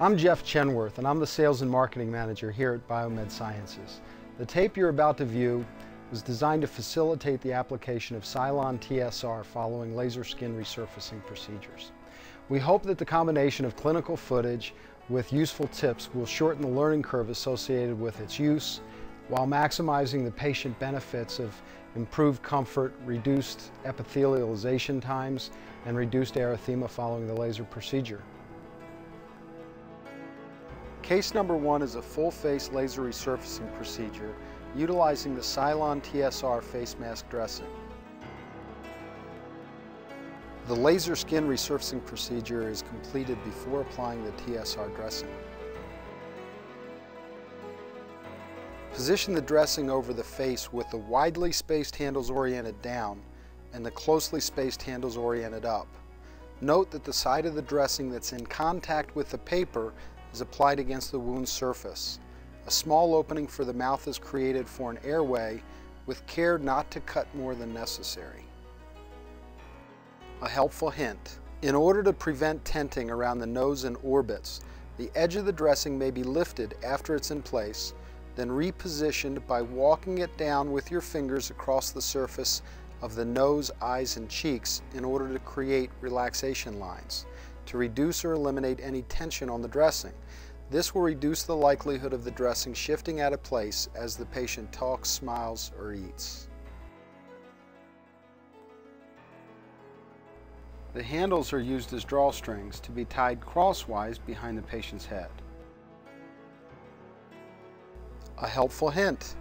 I'm Jeff Chenworth, and I'm the Sales and Marketing Manager here at Biomed Sciences. The tape you're about to view was designed to facilitate the application of Silon-TSR following laser skin resurfacing procedures. We hope that the combination of clinical footage with useful tips will shorten the learning curve associated with its use, while maximizing the patient benefits of improved comfort, reduced epithelialization times, and reduced erythema following the laser procedure. Case number 1 is a full-face laser resurfacing procedure utilizing the Silon-TSR face mask dressing. The laser skin resurfacing procedure is completed before applying the TSR dressing. Position the dressing over the face with the widely spaced handles oriented down and the closely spaced handles oriented up. Note that the side of the dressing that's in contact with the paper is applied against the wound surface. A small opening for the mouth is created for an airway, with care not to cut more than necessary. A helpful hint: in order to prevent tenting around the nose and orbits, the edge of the dressing may be lifted after it's in place, then repositioned by walking it down with your fingers across the surface of the nose, eyes, and cheeks in order to create relaxation lines, to reduce or eliminate any tension on the dressing. This will reduce the likelihood of the dressing shifting out of place as the patient talks, smiles, or eats. The handles are used as drawstrings to be tied crosswise behind the patient's head. A helpful hint: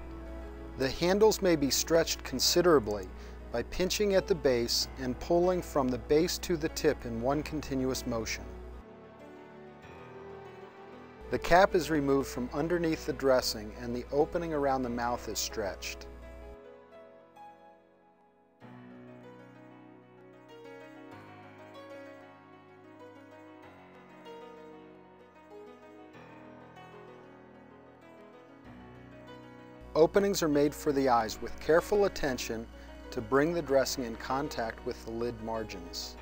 the handles may be stretched considerably by pinching at the base and pulling from the base to the tip in one continuous motion. The cap is removed from underneath the dressing and the opening around the mouth is stretched. Openings are made for the eyes with careful attention to bring the dressing in contact with the lid margins.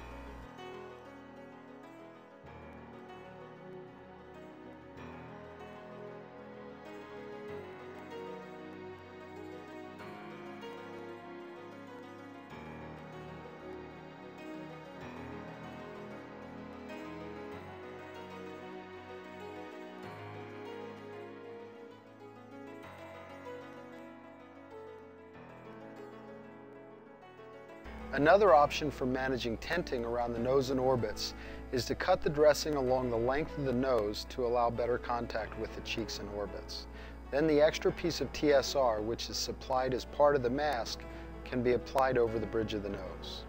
Another option for managing tenting around the nose and orbits is to cut the dressing along the length of the nose to allow better contact with the cheeks and orbits. Then the extra piece of TSR, which is supplied as part of the mask, can be applied over the bridge of the nose.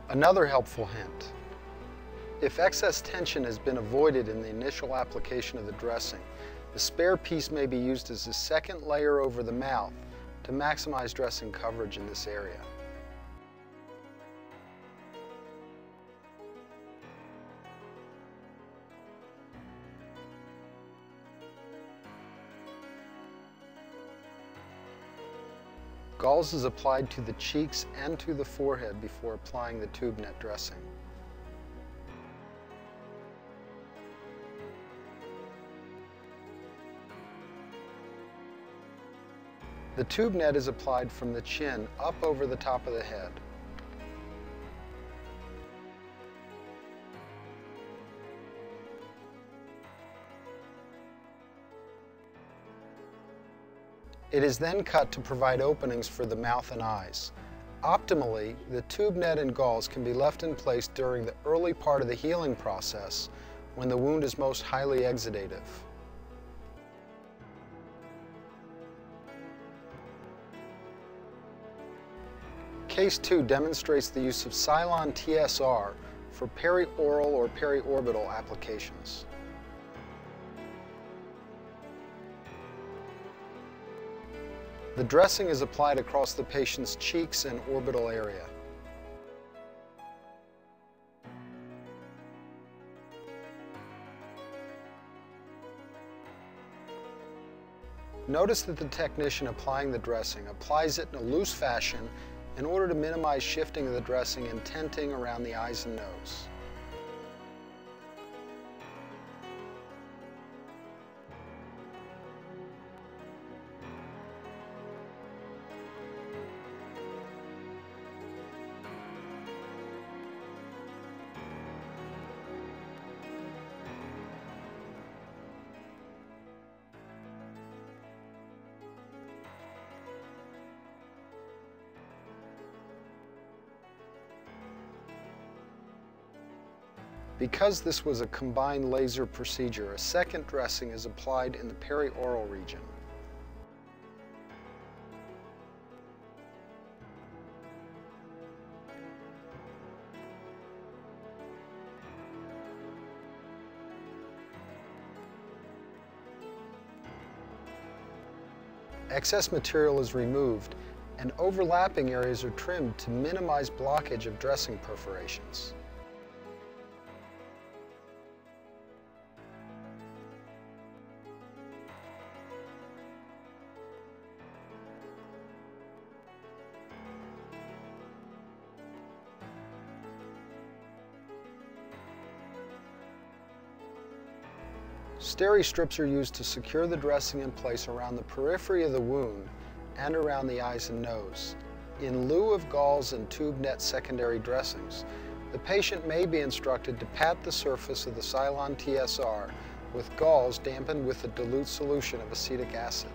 Another helpful hint: if excess tension has been avoided in the initial application of the dressing, the spare piece may be used as a second layer over the mouth to maximize dressing coverage in this area. Gauze is applied to the cheeks and to the forehead before applying the tube net dressing. The tube net is applied from the chin up over the top of the head. It is then cut to provide openings for the mouth and eyes. Optimally, the tube net and gauze can be left in place during the early part of the healing process when the wound is most highly exudative. Case 2 demonstrates the use of Silon-TSR for perioral or periorbital applications. The dressing is applied across the patient's cheeks and orbital area. Notice that the technician applying the dressing applies it in a loose fashion in order to minimize shifting of the dressing and tenting around the eyes and nose. Because this was a combined laser procedure, a second dressing is applied in the perioral region. Excess material is removed and overlapping areas are trimmed to minimize blockage of dressing perforations. Steri strips are used to secure the dressing in place around the periphery of the wound and around the eyes and nose. In lieu of gauze and tube net secondary dressings, the patient may be instructed to pat the surface of the Silon-TSR with gauze dampened with a dilute solution of acetic acid.